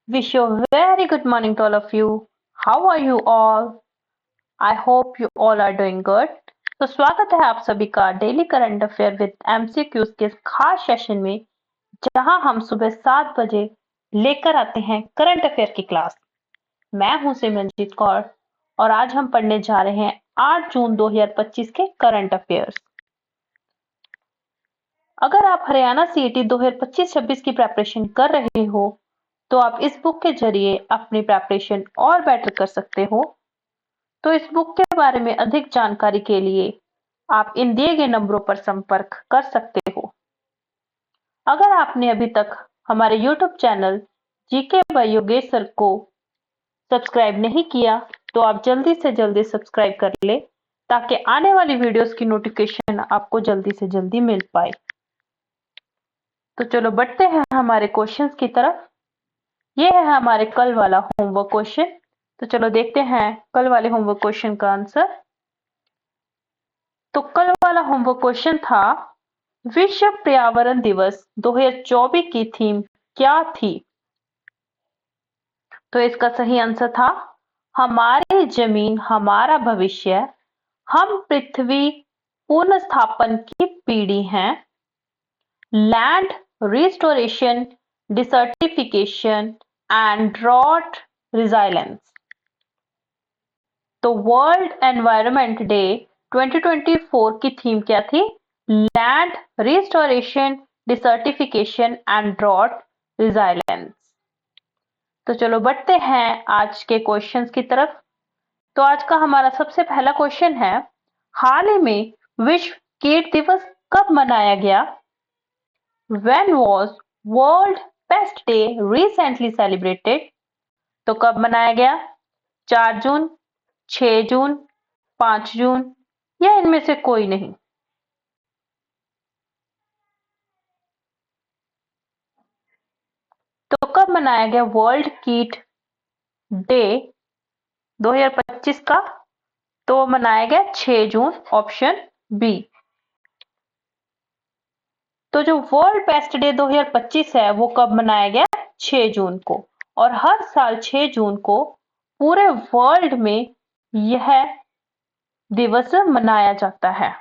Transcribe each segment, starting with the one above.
Wish you a very good morning to all of you. How are you all? I hope you all are doing good. तो स्वागत है आप सभी का daily current affair with MCQs के इस खास सेशन में, जहां हम सुबह 7 बजे लेकर आते हैं करंट अफेयर की क्लास। मैं हूं सिमरनजीत कौर और आज हम पढ़ने जा रहे हैं 8 जून 2025 के करंट अफेयर्स। अगर आप हरियाणा सीईटी 2025-26 की प्रेपरेशन कर रहे हो तो आप इस बुक के जरिए अपनी प्रेपरेशन और बेटर कर सकते हो। तो इस बुक के बारे में अधिक जानकारी के लिए आप इन दिए गए नंबरों पर संपर्क कर सकते हो। अगर आपने अभी तक हमारे YouTube channel GK by Yogesh sir को सब्सक्राइब नहीं किया तो आप जल्दी से जल्दी सब्सक्राइब कर ले, ताकि आने वाली वीडियोस की नोटिफिकेशन आपको जल्दी से जल्दी मिल पाए। तो चलो बढ़ते हैं हमारे क्वेश्चंस की तरफ। ये है हमारे कल वाला होमवर्क क्वेश्चन। तो चलो देखते हैं कल वाले होमवर्क क्वेश्चन का आंसर। तो कल वाला होमवर्क क्वेश्चन था, विश्व पर्यावरण दिवस 2024 की थीम क्या थी? तो इसका सही आंसर था, हमारी जमीन हमारा भविष्य, हम पृथ्वी पुनर्स्थापन की पीढ़ी हैं, land restoration, desertification and drought resilience. तो वर्ल्ड एनवायरनमेंट डे 2024 की थीम क्या थी? Land restoration, desertification and drought resilience. तो चलो बढ़ते हैं आज के क्वेश्चंस की तरफ। तो आज का हमारा सबसे पहला क्वेश्चन है, हाल ही में विश्व कीट दिवस कब मनाया गया? When was World Pest Day recently celebrated? तो कब मनाया गया? 4 जून, 6 जून, 5 जून या इनमें से कोई नहीं? तो कब मनाया गया वर्ल्ड कीट डे 2025 का? तो मनाया गया 6 जून, ऑप्शन बी। तो जो वर्ल्ड पेस्ट डे 2025 है वो कब मनाया गया? 6 जून को। और हर साल 6 जून को पूरे वर्ल्ड में यह दिवस मनाया जाता है।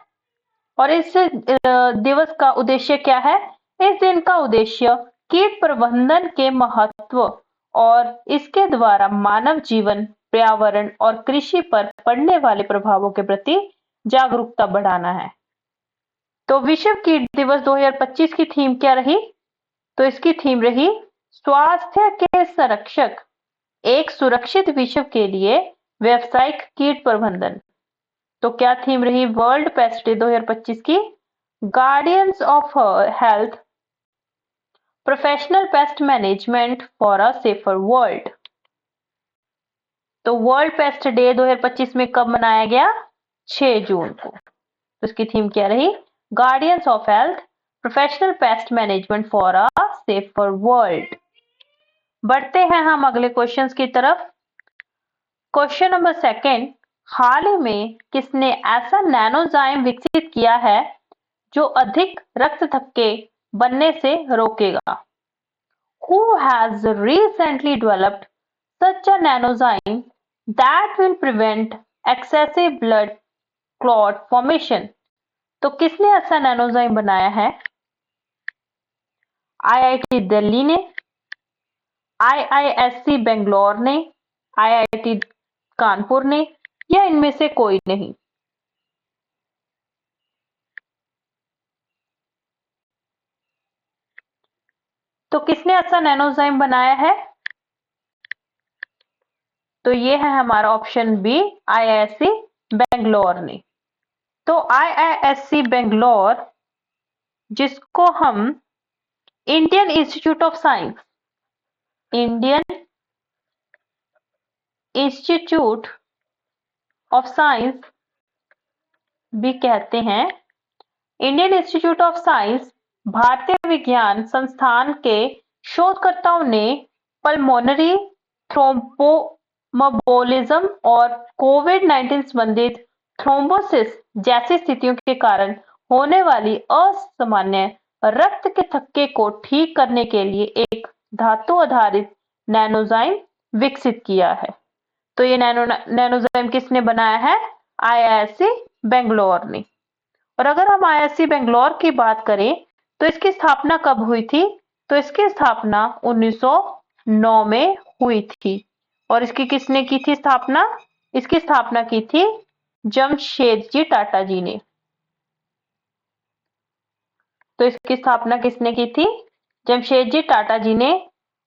और इस दिवस का उद्देश्य क्या है? इस दिन का उद्देश्य कीट प्रबंधन के महत्व और इसके द्वारा मानव जीवन, पर्यावरण और कृषि पर पड़ने वाले प्रभावों के प्रति जागरूकता बढ़ाना है। तो विश्व कीट दिवस 2025 की थीम क्या रही? तो इसकी थीम रही, स्वास्थ्य के संरक्षक, एक सुरक्षित विश्व के लिए व्यावसायिक कीट प्रबंधन। तो क्या थीम रही वर्ल्ड पेस्ट डे 2025 की? Guardians of health, professional pest management for a safer world. तो वर्ल्ड पेस्ट डे 2025 में कब मनाया गया? 6 जून को। तो इसकी थीम क्या रही? Guardians of health, professional pest management for a safer world. बढ़ते हैं हम अगले क्वेश्चंस की तरफ। क्वेश्चन नंबर सेकंड, हाल ही में किसने ऐसा नैनोजाइम विकसित किया है जो अधिक रक्त थक्के बनने से रोकेगा? Who has recently developed such a nanozyme that will prevent excessive blood clot formation? तो किसने ऐसा नैनोजाइम बनाया है? आईआईटी दिल्ली ने, आईआईएससी बेंगलोर ने, आईआईटी कानपुर ने या इनमें से कोई नहीं? तो किसने ऐसा नैनोजाइम बनाया है? तो ये है हमारा ऑप्शन बी, आईआईएससी बेंगलोर ने। तो आईआईएससी बेंगलोर, जिसको हम Indian institute of science, Indian institute of science भी कहते हैं, इंडियन इंस्टीट्यूट ऑफ साइंस भारतीय विज्ञान संस्थान के शोधकर्ताओं ने पल्मोनरी थ्रोम्बोम्बोलिज्म और कोविड-19 संबंधित थ्रोम्बोसिस जैसी स्थितियों के कारण होने वाली असामान्य रक्त के थक्के को ठीक करने के लिए एक धातु आधारित नैनोजाइम विकसित किया है। तो ये नैनोजाइम किसने बनाया है? आईआईएससी बेंगलोर ने। और अगर हम आईआईएससी बेंगलोर की बात करें तो इसकी स्थापना कब हुई थी? तो इसकी स्थापना 1909 में हुई थी। और इसकी किसने की थी स्थापना? इसकी स्थापना की थी जमशेदजी टाटा जी ने। तो इसकी स्थापना किसने की थी? जमशेदजी टाटा जी ने।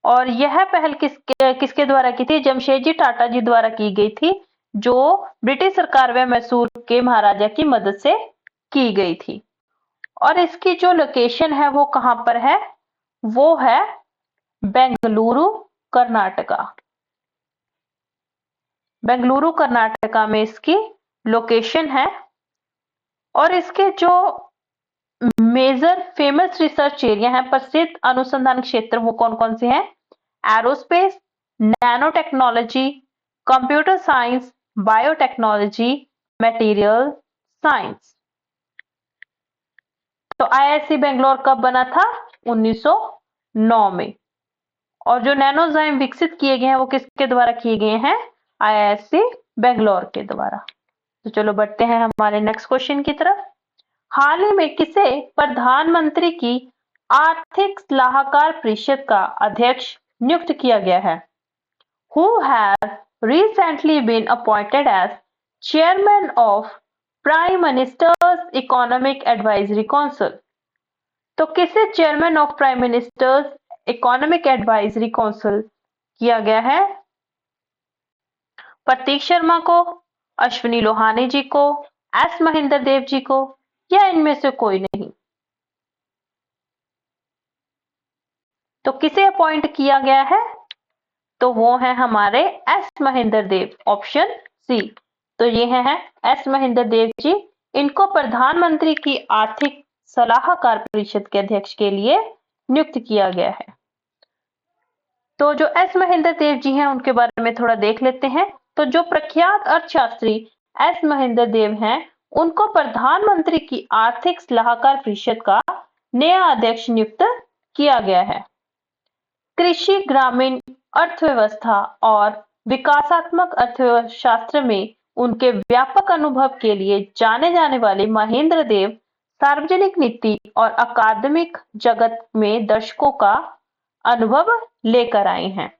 और यह पहल किसके द्वारा की थी? जमशेदजी टाटा जी द्वारा की गई थी, जो ब्रिटिश सरकार व मैसूर के महाराजा की मदद से की गई थी। और इसकी जो लोकेशन है वो कहां पर है? वो है बेंगलुरु कर्नाटका। बेंगलुरु कर्नाटका में इसकी लोकेशन है। और इसके जो मेजर फेमस रिसर्च एरिया है, प्रसिद्ध अनुसंधान क्षेत्र, वो कौन कौन से हैं? Aerospace, nano technology, computer science, biotechnology, material science. तो आईआईएससी बेंगलोर कब बना था? 1909 में। और जो नैनोजाइम विकसित किए गए हैं वो किसके द्वारा किए गए हैं? आईआईएससी बेंगलोर के द्वारा। तो चलो बढ़ते हैं हमारे नेक्स्ट क्वेश्चन की तरफ। हाल ही में किसे प्रधानमंत्री की आर्थिक सलाहकार परिषद का अध्यक्ष नियुक्त किया गया है? Who has recently been appointed as chairman of Prime Minister's Economic Advisory Council? तो किसे chairman of prime ministers economic advisory council किया गया है? प्रतीक शर्मा को, अश्विनी लोहानी जी को, एस महेंद्र देव जी को, या इनमें से कोई नहीं? तो किसे अपॉइंट किया गया है? तो वो है हमारे एस महेंद्र देव, ऑप्शन सी। तो ये है एस महेंद्र देव जी। इनको प्रधानमंत्री की आर्थिक सलाहकार परिषद के अध्यक्ष के लिए नियुक्त किया गया है। तो जो एस महेंद्र देव जी हैं उनके बारे में थोड़ा देख लेते हैं। तो जो प्रख्यात अर्थशास्त्री एस महेंद्र देव हैं, उनको प्रधानमंत्री की आर्थिक सलाहकार परिषद का नया अध्यक्ष नियुक्त किया गया है। कृषि, ग्रामीण अर्थव्यवस्था और विकासात्मक अर्थशास्त्र में उनके व्यापक अनुभव के लिए जाने जाने वाले महेंद्र देव सार्वजनिक नीति और अकादमिक जगत में दशकों का अनुभव लेकर आए हैं।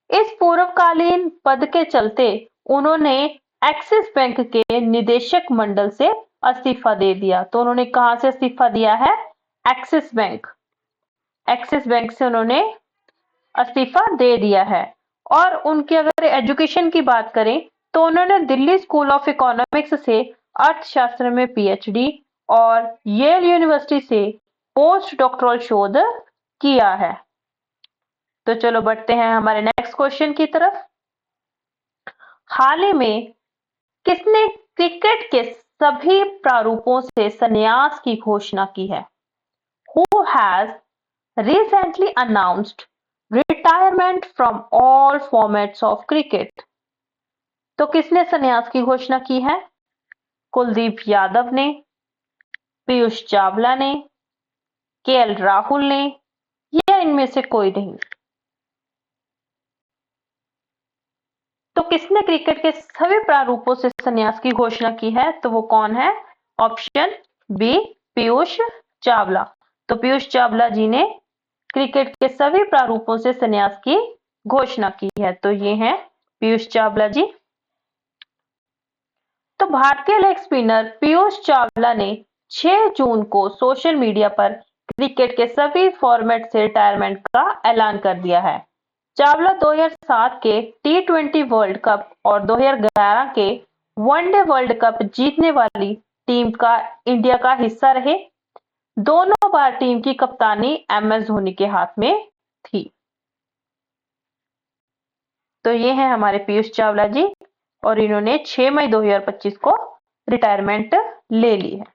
इस पूर्वकालीन पद के चलते उन्होंने एक्सिस बैंक के निदेशक मंडल से इस्तीफा दे दिया। तो उन्होंने कहां से इस्तीफा दिया है? Axis bank. एक्सिस बैंक से उन्होंने इस्तीफा दे दिया है। और उनकी अगर एजुकेशन की बात करें तो उन्होंने दिल्ली स्कूल ऑफ इकोनॉमिक्स से अर्थशास्त्र में पीएचडी और येल यूनिवर्सिटी से पोस्ट डॉक्टरल शोध किया है। तो चलो बढ़ते हैं हमारे नेक्स्ट क्वेश्चन की तरफ। हाल ही में किसने क्रिकेट के सभी प्रारूपों से संन्यास की घोषणा की है? Who has recently announced retirement from all formats of cricket? तो किसने संन्यास की घोषणा की है? कुलदीप यादव ने, पीयूष चावला ने, केएल राहुल ने, या इनमें से कोई नहीं? तो किसने क्रिकेट के सभी प्रारूपों से संन्यास की घोषणा की है? तो वो कौन है? Option B, Piyush Chawla. तो पीयूष चावला जी ने क्रिकेट के सभी प्रारूपों से संन्यास की घोषणा की है। तो ये हैं पीयूष चावला जी। तो भारतीय लेग स्पिनर पीयूष चावला ने 6 जून को सोशल मीडिया पर क्रिकेट के सभी फॉर्मेट से रिटायरमेंट का ऐलान कर दिया है। चावला 2007 के T20 वर्ल्ड कप और 2011 के वनडे वर्ल्ड कप जीतने वाली टीम का इंडिया का हिस्सा रहे। दोनों बार टीम की कप्तानी एमएस धोनी के हाथ में थी। तो ये हैं हमारे पीयूष चावला जी और इन्होंने 6 मई 2025 को रिटायरमेंट ले ली है।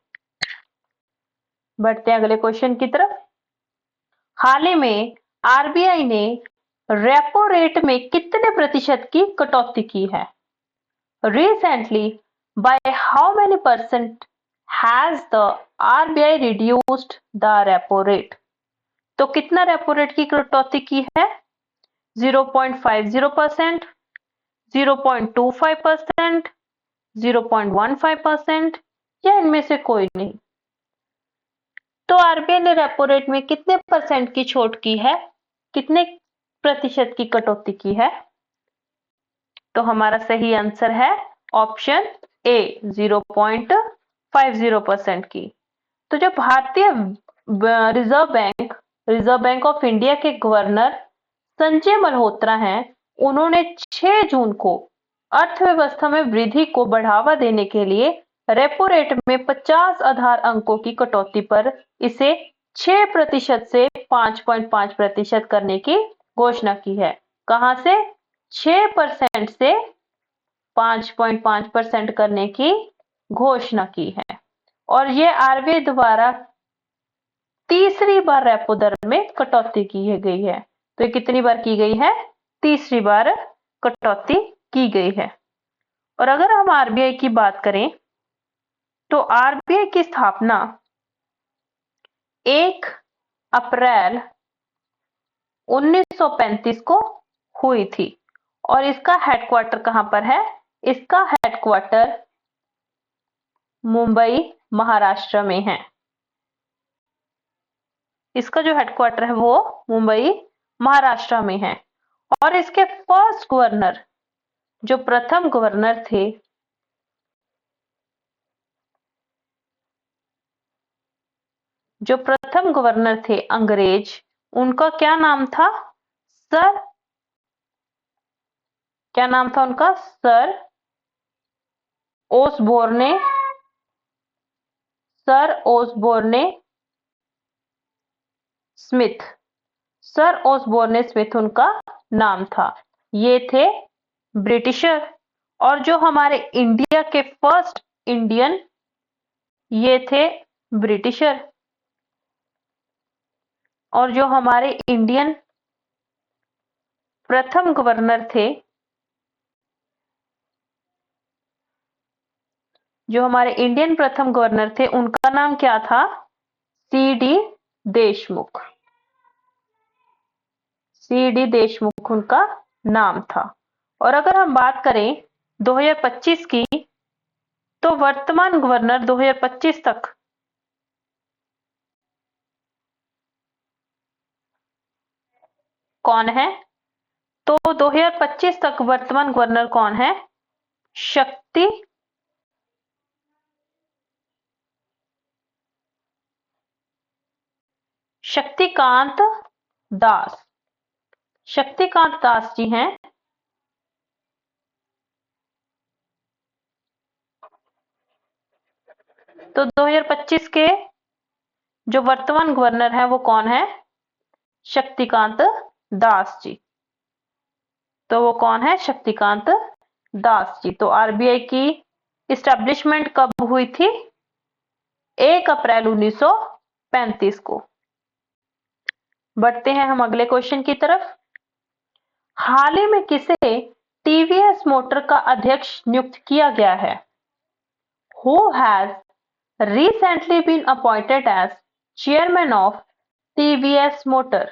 बढ़ते हैं अगले क्वेश्चन की तरफ। हाल ही में आरबीआई ने रेपो रेट में कितने प्रतिशत की कटौती की है? Recently, by how many percent has the RBI reduced the repo rate? तो कितना रेपो रेट की कटौती की है? 0.50%, 0.25%, 0.15% या इनमें से कोई नहीं। तो आरबीआई ने रेपो रेट में कितने परसेंट की छूट की है, कितने प्रतिशत की कटौती की है? तो हमारा सही आंसर है ऑप्शन ए 0.50% की। तो जो भारतीय रिजर्व बैंक ऑफ इंडिया के गवर्नर संजय मल्होत्रा हैं, उन्होंने 6 जून को अर्थव्यवस्था में वृद्धि को बढ़ावा देने के लिए रेपो रेट में 50 आधार अंकों की कटौती पर इसे 6% से 5.5% करने की घोषणा की है। कहां से? 6% से 5.5% करने की घोषणा की है। और ये आरबीआई द्वारा तीसरी बार रेपो दर में कटौती की गई है। तो ये कितनी बार की गई है? तीसरी बार कटौती की गई है। और अगर हम आरबीआई की बात करें तो आरबीआई की स्थापना 1 अप्रैल 1935 को हुई थी और इसका हेडक्वार्टर कहां पर है? इसका हेडक्वार्टर मुंबई महाराष्ट्र में है। इसका जो हेडक्वार्टर है वो मुंबई महाराष्ट्र में है। और इसके फर्स्ट गवर्नर, जो प्रथम गवर्नर थे, अंग्रेज, उनका क्या नाम था? सर, क्या नाम था उनका? Sir Osborne, Smith. Sir Osborne Smith उनका नाम था। ये थे ब्रिटिशर। और जो हमारे इंडिया के फर्स्ट इंडियन, ये थे ब्रिटिशर। और जो हमारे इंडियन प्रथम गवर्नर थे, उनका नाम क्या था? सी.डी. देशमुख। सी.डी. देशमुख उनका नाम था। और अगर हम बात करें 2025 की, तो वर्तमान गवर्नर 2025 तक कौन है? तो 2025 तक वर्तमान गवर्नर कौन है? शक्तिकांत दास। शक्तिकांत दास जी हैं। तो 2025 के जो वर्तमान गवर्नर है वो कौन है? शक्तिकांत दास जी। तो वो कौन है? शक्तिकांत दास जी। तो आरबीआई की इस्टेब्लिशमेंट कब हुई थी? 1 अप्रैल 1935 को। बढ़ते हैं हम अगले क्वेश्चन की तरफ। हाल ही में किसे टीवीएस मोटर का अध्यक्ष नियुक्त किया गया है? Who has recently been appointed as chairman of TVS Motor?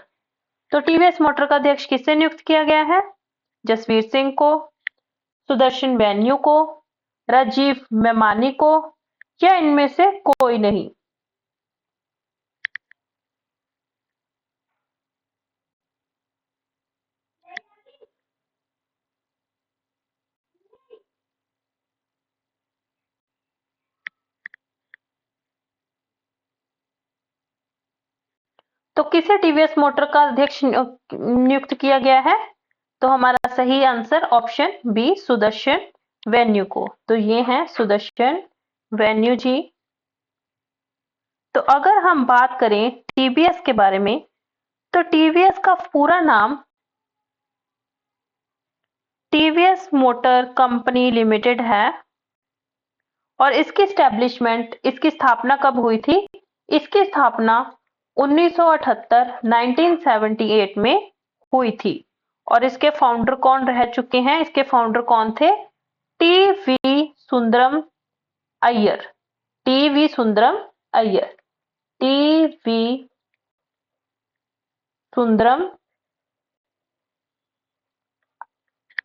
तो टीवीएस मोटर का अध्यक्ष किसे नियुक्त किया गया है? जसवीर सिंह को, सुदर्शन वेन्यू को, राजीव मेमानी को, या इनमें से कोई नहीं? तो किसे टीवीएस मोटर का अध्यक्ष नियुक्त किया गया है? तो हमारा सही answer option B Sudarshan venue को। तो ये हैं सुदर्शन वेन्यू जी। तो अगर हम बात करें टीवीएस के बारे में, तो टीवीएस का पूरा नाम टीवीएस मोटर कंपनी लिमिटेड है। और इसकी स्थापना कब हुई थी? इसकी स्थापना 1978 में हुई थी। और इसके फाउंडर कौन रह चुके हैं? इसके फाउंडर कौन थे? TV. Sundaram Iyer. TV. Sundaram Iyer. TV. Sundaram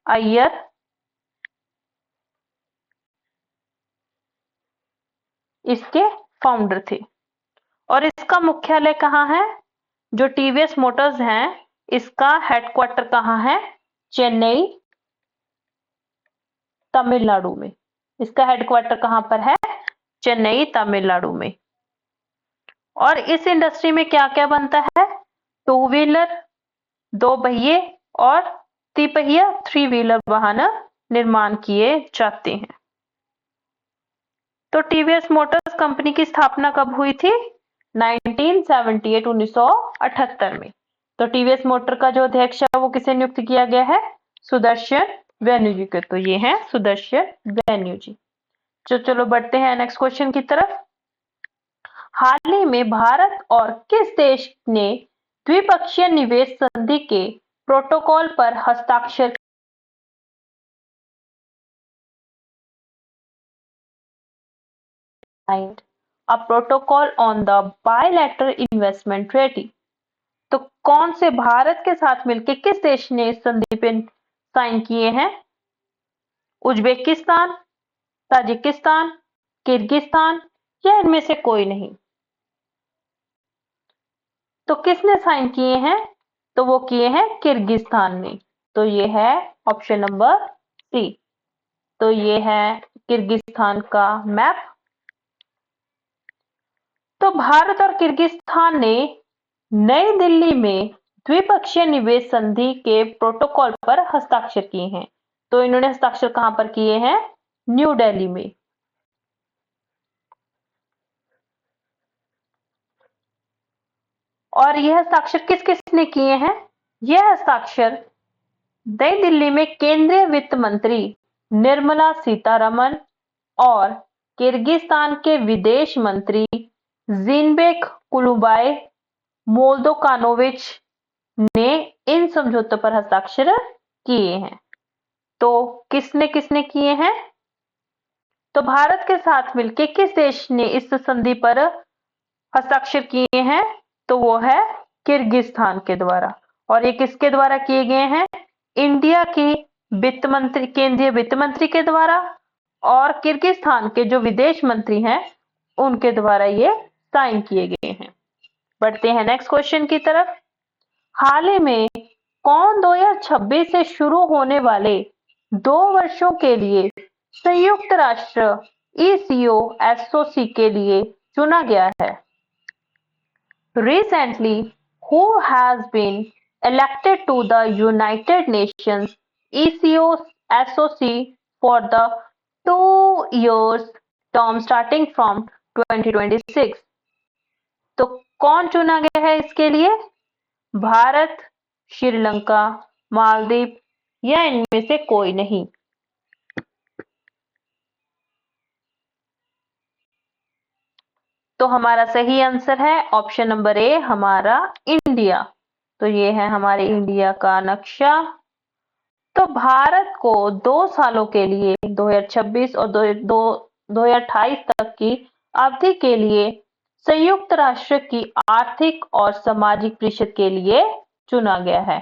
Iyer इसके फाउंडर थे। और इसका मुख्यालय कहाँ है? जो टीवीएस मोटर्स हैं इसका हेडक्वार्टर कहाँ है? चेन्नई, तमिलनाडु में। इसका हेडक्वार्टर कहाँ पर है? चेन्नई, तमिलनाडु में। और इस इंडस्ट्री में क्या क्या बनता है? टू व्हीलर, दो पहिए और तिपहिया थ्री व्हीलर वाहन निर्माण किए जाते हैं। तो टीवीएस मोटर्स कंपनी की स्थापना कब हुई थी? 1978 1978 में। तो टीवीएस मोटर का जो अध्यक्ष है वो किसे नियुक्त किया गया है? सुदर्शन वेन्यू जी को। तो ये है सुदर्शन वेन्यू जी। चलो बढ़ते हैं नेक्स्ट क्वेश्चन की तरफ। हाल ही में भारत और किस देश ने द्विपक्षीय निवेश संधि के प्रोटोकॉल पर हस्ताक्षर? A protocol on the bilateral investment treaty। तो कौन से भारत के साथ मिलकर किस देश ने इस संधि पे साइन किए हैं? उज्बेकिस्तान, ताजिकिस्तान, किर्गिस्तान या इनमें से कोई नहीं? तो किसने साइन किए हैं? तो वो किए हैं किर्गिस्तान ने। तो ये है ऑप्शन नंबर सी। तो ये है किर्गिस्तान का मैप। तो भारत और किर्गिस्तान ने नई दिल्ली में द्विपक्षीय निवेश संधि के प्रोटोकॉल पर हस्ताक्षर किए हैं। तो इन्होंने हस्ताक्षर कहां पर किए हैं? न्यू दिल्ली में। और यह हस्ताक्षर किस किस ने किए हैं? यह हस्ताक्षर नई दिल्ली में केंद्रीय वित्त मंत्री निर्मला सीतारमन और किर्गिस्तान के विदेश मंत्री जीनबेक कुलुबाय मोल्दोकानोविच ने इन समझौतों पर हस्ताक्षर किए हैं। तो किसने किसने किए हैं? तो भारत के साथ मिलकर किस देश ने इस संधि पर हस्ताक्षर किए हैं? तो वो है किर्गिस्तान के द्वारा। और ये किसके द्वारा किए गए हैं? इंडिया की वित्त मंत्री, केंद्रीय वित्त मंत्री के द्वारा और किर्गिस्तान के जो विदेश मंत्री हैं उनके द्वारा ये साइन किए गए हैं। बढ़ते हैं नेक्स्ट क्वेश्चन की तरफ। हाल ही में कौन 2026 से शुरू होने वाले 2 वर्षों के लिए संयुक्त राष्ट्र ECO SOC के लिए चुना गया है? Recently, who has been elected to the United Nations ECO SOC for the 2 years term starting from 2026? तो कौन चुना गया है इसके लिए? भारत, श्रीलंका, मालदीव या इनमें से कोई नहीं? तो हमारा सही आंसर है ऑप्शन नंबर ए, हमारा इंडिया। तो ये है हमारे इंडिया का नक्शा। तो भारत को 2 सालों के लिए 2026 और 2028 तक की अवधि के लिए संयुक्त राष्ट्र की आर्थिक और सामाजिक परिषद के लिए चुना गया है।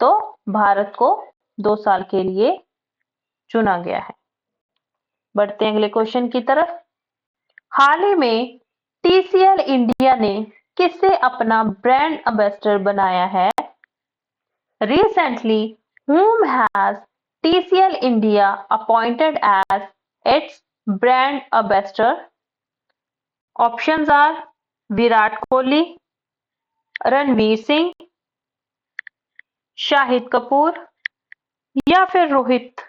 तो भारत को 2 साल के लिए चुना गया है। बढ़ते हैं अगले क्वेश्चन की तरफ। हाल ही में TCL इंडिया ने किसे अपना ब्रांड एम्बेसडर बनाया है? Recently, whom has TCL India appointed as its brand ambassador? Options are Virat Kohli, Ranveer Singh, Shahid Kapoor या फिर रोहित।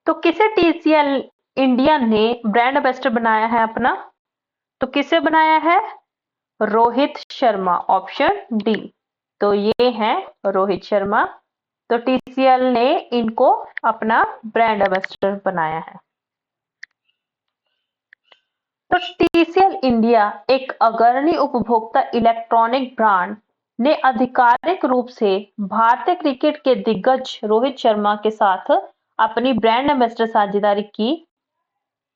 तो किसे TCL इंडिया ने ब्रांड एम्बेसडर बनाया है अपना? तो किसे बनाया है? Rohit Sharma, option D. तो ये है रोहित शर्मा। तो TCL ने इनको अपना ब्रांड एम्बेसडर बनाया है। तो TCL इंडिया एक अग्रणी उपभोक्ता इलेक्ट्रॉनिक ब्रांड ने आधिकारिक रूप से भारतीय क्रिकेट के दिग्गज रोहित शर्मा के साथ अपनी ब्रांड एम्बेसडर साझेदारी की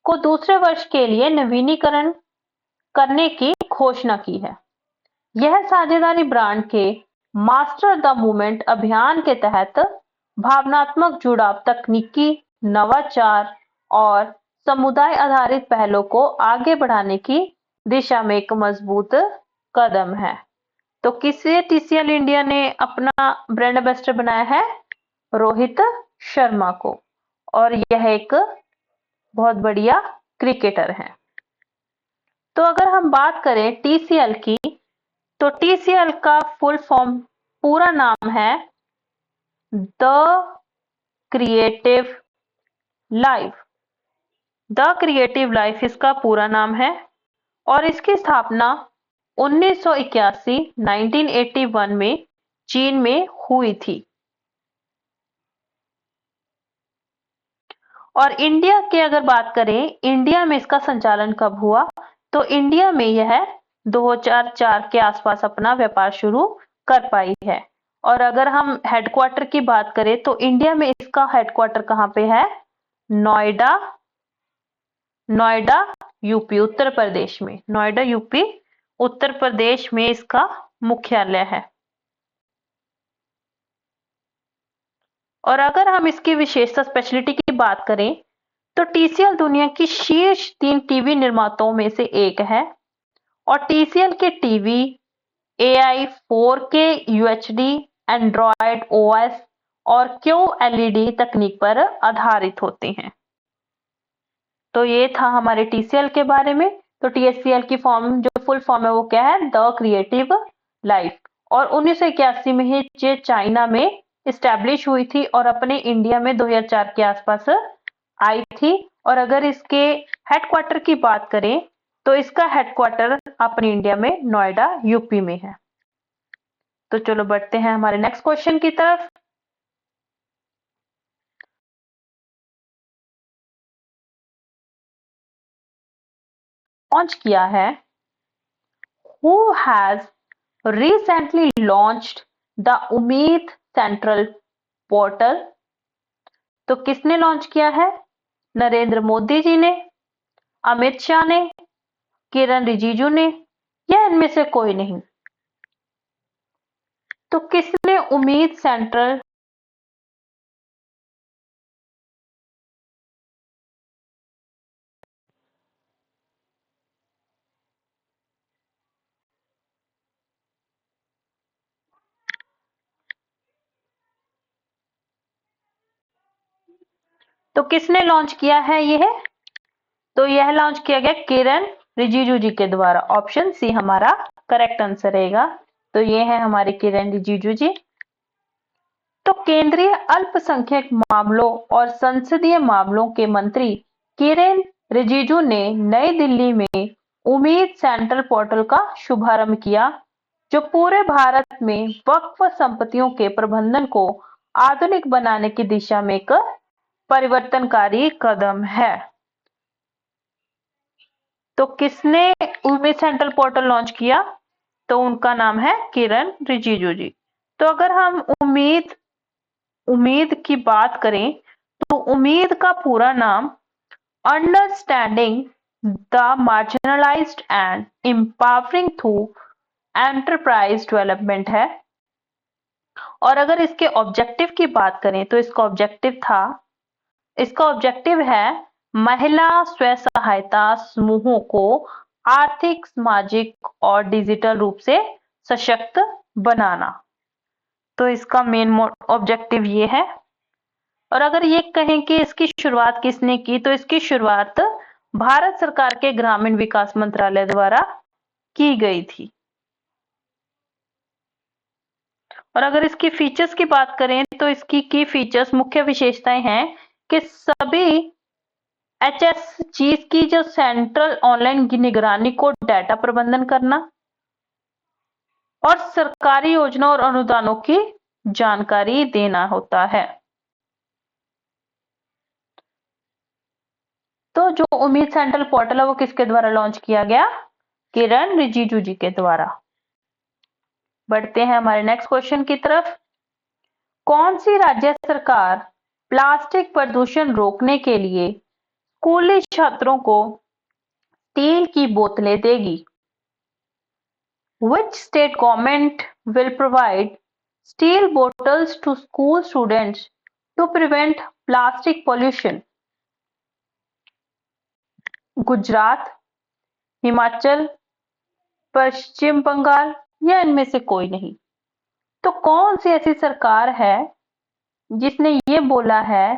को दूसरे वर्ष के लिए नवीनीकरण करने की घोषणा की है। यह साझेदारी ब्रांड के मास्टर द मूवमेंट अभियान के तहत भावनात्मक जुड़ाव, तकनीकी नवाचार और समुदाय आधारित पहलों को आगे बढ़ाने की दिशा में एक मजबूत कदम है। तो किसे टीसीएल इंडिया ने अपना ब्रांड एम्बेसडर बनाया है? रोहित शर्मा को, और यह एक बहुत बढ़िया क्रिकेटर है। तो अगर हम बात करें टीसीएल की, तो टीसीएल का फुल फॉर्म पूरा नाम है the creative life. The creative life इसका पूरा नाम है और इसकी स्थापना 1981 में चीन में हुई थी। और इंडिया की अगर बात करें, इंडिया में इसका संचालन कब हुआ? तो इंडिया में यह 2004 के आसपास अपना व्यापार शुरू कर पाई है। और अगर हम हेडक्वार्टर की बात करें तो इंडिया में इसका हेडक्वार्टर कहाँ पे है? नोएडा यूपी उत्तर प्रदेश में। नोएडा यूपी उत्तर प्रदेश में इसका मुख्यालय है। और अगर हम इसकी विशेषता स्पेशलिटी की बात करें तो टीसीएल दुनिया की शीर्ष 3 टीवी निर्माताओं में से एक है और टीसीएल के TV AI 4K UHD Android OS और QLED तकनीक पर आधारित होते हैं। तो ये था हमारे टीसीएल के बारे में। तो टीसीएल की फॉर्म जो फुल फॉर्म है वो क्या है? The creative life. और 1981 में ही ये चाइना में इस्टेब्लिश हुई थी और अपने इंडिया में 2004 के आसपास आई थी। और अगर इसके हेडक्वार्टर की बात करें तो इसका हेडक्वार्टर अपने इंडिया में नोएडा यूपी में है। तो चलो बढ़ते हैं हमारे नेक्स्ट क्वेश्चन की तरफ। लॉन्च किया है। Who has recently launched the उम्मीद सेंट्रल पोर्टल? तो किसने लॉन्च किया है? नरेंद्र मोदी जी ने, अमित शाह ने, किरण रिजिजू ने, या इनमें से कोई नहीं? तो किसने उम्मीद सेंट्रल तो किसने लॉन्च किया है यह? तो यह लॉन्च किया गया किरण रिजिजू जी के द्वारा। ऑप्शन सी हमारा करेक्ट आंसर रहेगा। तो ये है हमारे किरण रिजिजू जी। तो केंद्रीय अल्पसंख्यक मामलों और संसदीय मामलों के मंत्री किरेन रिजिजू ने नई दिल्ली में उम्मीद सेंट्रल पोर्टल का शुभारंभ किया, जो पूरे भारत में वक्फ संपत्तियों के प्रबंधन को आधुनिक बनाने की दिशा में एक परिवर्तनकारी कदम है। तो किसने उम्मीद सेंट्रल पोर्टल लॉन्च किया? तो उनका नाम है किरण रिजिजू जी। तो अगर हम उम्मीद की बात करें तो उम्मीद का पूरा नाम understanding the marginalised and empowering through enterprise development है। और अगर इसके ऑब्जेक्टिव की बात करें तो इसका ऑब्जेक्टिव है महिला स्व सहायता समूहों को आर्थिक, सामाजिक और डिजिटल रूप से सशक्त बनाना। तो इसका मेन ऑब्जेक्टिव ये है। और अगर ये कहें कि इसकी शुरुआत किसने की, तो इसकी शुरुआत भारत सरकार के ग्रामीण विकास मंत्रालय द्वारा की गई थी। और अगर इसकी फीचर्स की बात करें तो इसकी की फीचर्स, मुख्य विशेषताएं हैं कि सभी HSGs की जो सेंट्रल ऑनलाइन निगरानी को डाटा प्रबंधन करना और सरकारी योजना और अनुदानों की जानकारी देना होता है। तो जो उम्मीद सेंट्रल पोर्टल है वो किसके द्वारा लॉन्च किया गया? किरण रिजिजू जी के द्वारा। बढ़ते हैं हमारे नेक्स्ट क्वेश्चन की तरफ। कौन सी राज्य सरकार प्लास्टिक प्रदूषण रोकने के लिए स्कूली छात्रों को स्टील की बोतलें देगी? Which state government will provide steel bottles to school students to prevent plastic pollution? Gujarat, Himachal, पश्चिम बंगाल या इनमें से कोई नहीं? तो कौन सी ऐसी सरकार है जिसने ये बोला है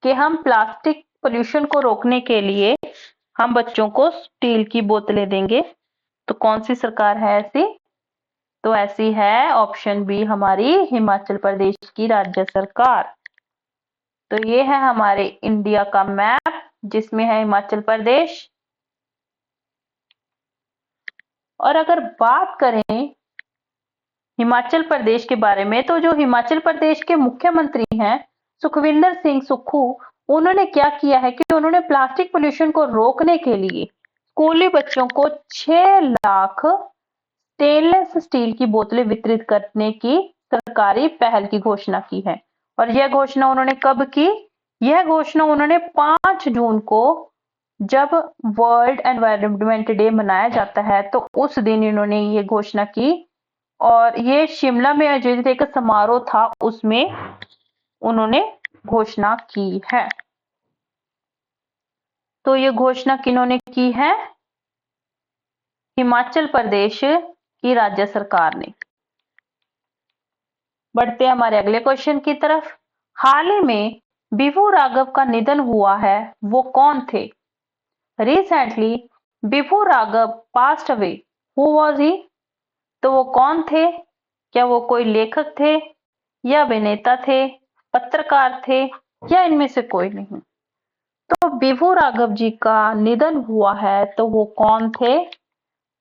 कि हम प्लास्टिक पोल्यूशन को रोकने के लिए हम बच्चों को स्टील की बोतलें देंगे? तो कौन सी सरकार है ऐसी? तो ऐसी है ऑप्शन बी, हमारी हिमाचल प्रदेश की राज्य सरकार। तो ये है हमारे इंडिया का मैप जिसमें है हिमाचल प्रदेश। और अगर बात करें हिमाचल प्रदेश के बारे में, तो जो हिमाचल प्रदेश के मुख्यमंत्री हैं सुखविंदर सिंह सुक्खू, उन्होंने क्या किया है कि उन्होंने प्लास्टिक पोल्यूशन को रोकने के लिए स्कूली बच्चों को 6 लाख स्टेनलेस स्टील की बोतलें वितरित करने की सरकारी पहल की घोषणा की है। और यह घोषणा उन्होंने कब की? यह घोषणा उन्होंने 5 जून को, जब वर्ल्ड एनवायरनमेंट डे मनाया जाता है, तो उस दिन इन्होंने ये घोषणा की। और ये शिमला में आयोजित एक समारोह था, उसमें उन्होंने घोषणा की है। तो ये घोषणा किन्होंने की है? हिमाचल प्रदेश की राज्य सरकार ने। बढ़ते हैं हमारे अगले क्वेश्चन की तरफ। हाल ही में बिभू राघव का निधन हुआ है, वो कौन थे? Recently Bibhu Raghav passed away, who was he? तो वो कौन थे? क्या वो कोई लेखक थे, या अभिनेता थे, पत्रकार थे, या इनमें से कोई नहीं? तो बिभू राघव जी का निधन हुआ है, तो वो कौन थे?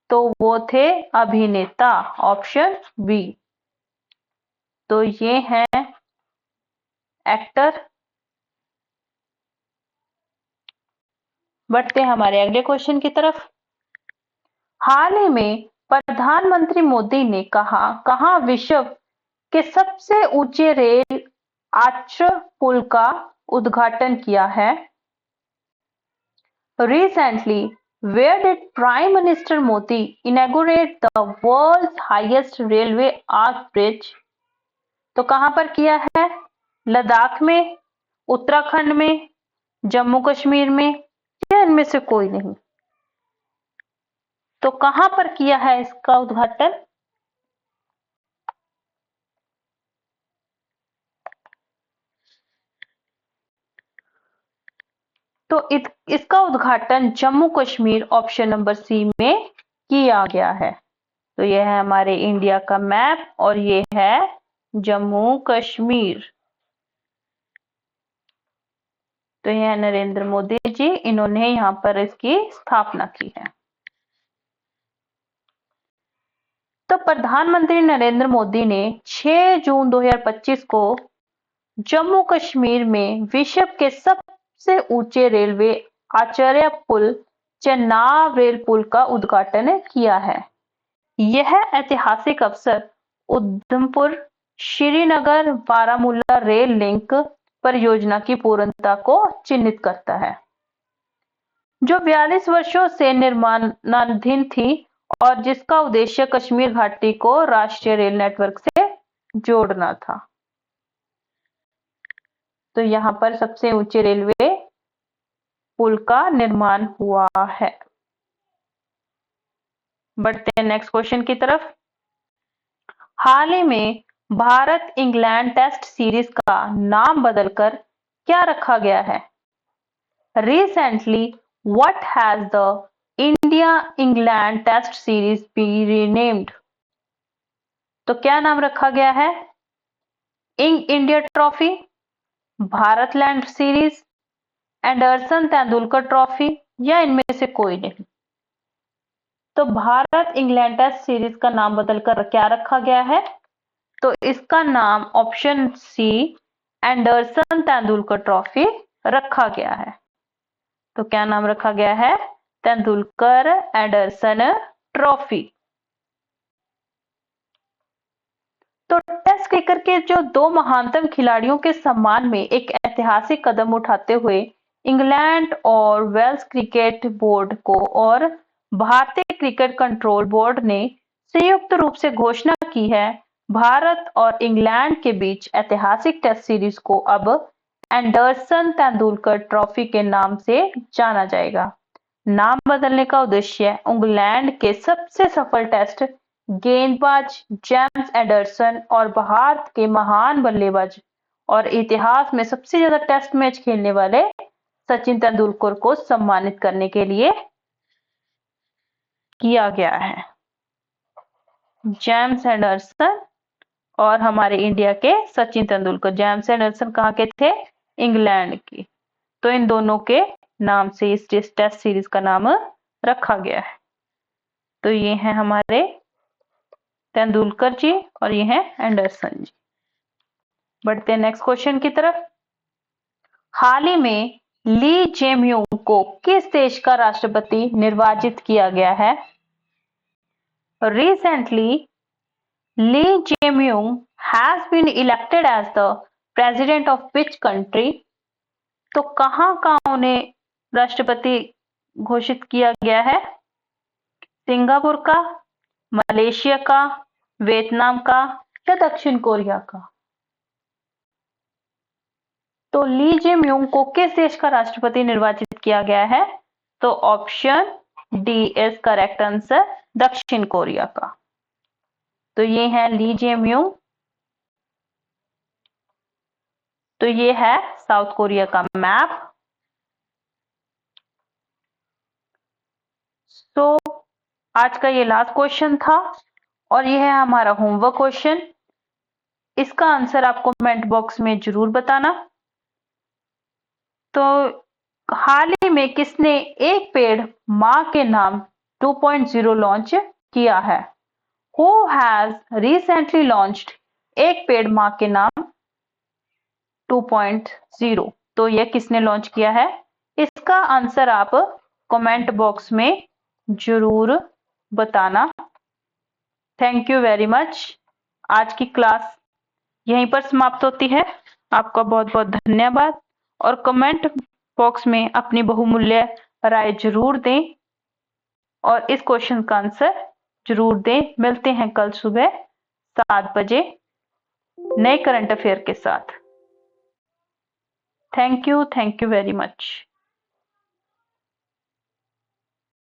तो वो थे अभिनेता, ऑप्शन बी। तो ये हैं एक्टर। बढ़ते हैं हमारे अगले क्वेश्चन की तरफ। हाल ही में प्रधानमंत्री मोदी ने कहा विश्व के सबसे ऊंचे रेल आर्च पुल का उद्घाटन किया है? Recently, where did Prime Minister Modi inaugurate the world's highest railway arch bridge? तो कहां पर किया है? लद्दाख में, उत्तराखंड में, जम्मू कश्मीर में, या इनमें से कोई नहीं? तो कहां पर किया है इसका उद्घाटन? तो इसका उद्घाटन Jammu Kashmir, option number C में किया गया है। तो यह है हमारे इंडिया का मैप और ये है जम्मू कश्मीर। तो यह है नरेंद्र मोदी जी, इन्होंने यहाँ पर इसकी स्थापना की है। तो प्रधानमंत्री नरेंद्र मोदी ने 6 जून 2025 को जम्मू कश्मीर में विश्व के सबसे ऊंचे रेलवे आचार्य पुल, चेनाब रेल पुल का उद्घाटन किया है। यह ऐतिहासिक अवसर उधमपुर, श्रीनगर, बारामूला रेल लिंक परियोजना की पूर्णता को चिन्हित करता है, जो 42 वर्षों से निर्माणाधीन थी और जिसका उद्देश्य कश्मीर घाटी को राष्ट्रीय रेल नेटवर्क से जोड़ना था। तो यहाँ पर सबसे ऊंचे रेलवे पुल का निर्माण हुआ है। बढ़ते हैं नेक्स्ट क्वेश्चन की तरफ। हाल ही में भारत इंग्लैंड टेस्ट सीरीज का नाम बदलकर क्या रखा गया है? Recently, what has the India-England Test Series been renamed? तो क्या नाम रखा गया है? India trophy, Bharat land series, Anderson Tendulkar trophy, या इनमें से कोई नहीं? तो भारत इंग्लैंड टेस्ट सीरीज का नाम बदलकर क्या रखा गया है? तो इसका नाम option C Anderson Tendulkar trophy रखा गया है। तो क्या नाम रखा गया है? Tendulkar Anderson trophy. तो टेस्ट क्रिकेट के जो 2 महानतम खिलाड़ियों के सम्मान में एक ऐतिहासिक कदम उठाते हुए इंग्लैंड और वेल्स क्रिकेट बोर्ड को और भारतीय क्रिकेट कंट्रोल बोर्ड ने संयुक्त रूप से घोषणा की है। भारत और इंग्लैंड के बीच ऐतिहासिक टेस्ट सीरीज को अब एंडरसन तेंदुलकर ट्रॉफी के नाम से जाना जाएगा। नाम बदलने का उद्देश्य इंग्लैंड के सबसे सफल टेस्ट गेंदबाज जेम्स एंडरसन और भारत के महान बल्लेबाज और इतिहास में सबसे ज्यादा टेस्ट मैच खेलने वाले सचिन तेंदुलकर को सम्मानित करने के लिए किया गया है। जेम्स एंडरसन और हमारे इंडिया के सचिन तेंदुलकर। जेम्स एंडरसन कहाँ के थे? इंग्लैंड की। तो इन दोनों के नाम से इस टेस्ट सीरीज का नाम रखा गया है। तो ये हैं हमारे तेंदुलकर जी और ये हैं एंडरसन जी। बढ़ते हैं नेक्स्ट क्वेश्चन की तरफ। हाल ही में ली जेम्यूंग को किस देश का राष्ट्रपति निर्वाचित किया गया है? Recently, Lee Jae-myung has been elected as the president of which country? तो कहाँ का उन्हें राष्ट्रपति घोषित किया गया है? सिंगापुर का, मलेशिया का, वियतनाम का या दक्षिण कोरिया का? तो ली जे-म्यूंग को किस देश का राष्ट्रपति निर्वाचित किया गया है? तो option D is correct answer, दक्षिण कोरिया का। तो ये है ली जे-म्यूंग। तो ये है साउथ कोरिया का मैप। तो आज का ये लास्ट क्वेश्चन था और ये है हमारा होमवर्क क्वेश्चन। इसका आंसर आप कमेंट बॉक्स में जरूर बताना। तो हाल ही में किसने एक पेड़ मां के नाम 2.0 लॉन्च किया है? Who has recently launched एक पेड़ मां के नाम 2.0? तो यह किसने लॉन्च किया है? इसका आंसर आप कमेंट बॉक्स में जरूर बताना। Thank you very much. आज की क्लास यहीं पर समाप्त होती है। आपका बहुत बहुत धन्यवाद और कमेंट बॉक्स में अपनी बहुमूल्य राय जरूर दें और इस क्वेश्चन का आंसर जरूर दें। मिलते हैं कल सुबह 7 बजे नए करंट अफेयर के साथ। Thank you very much.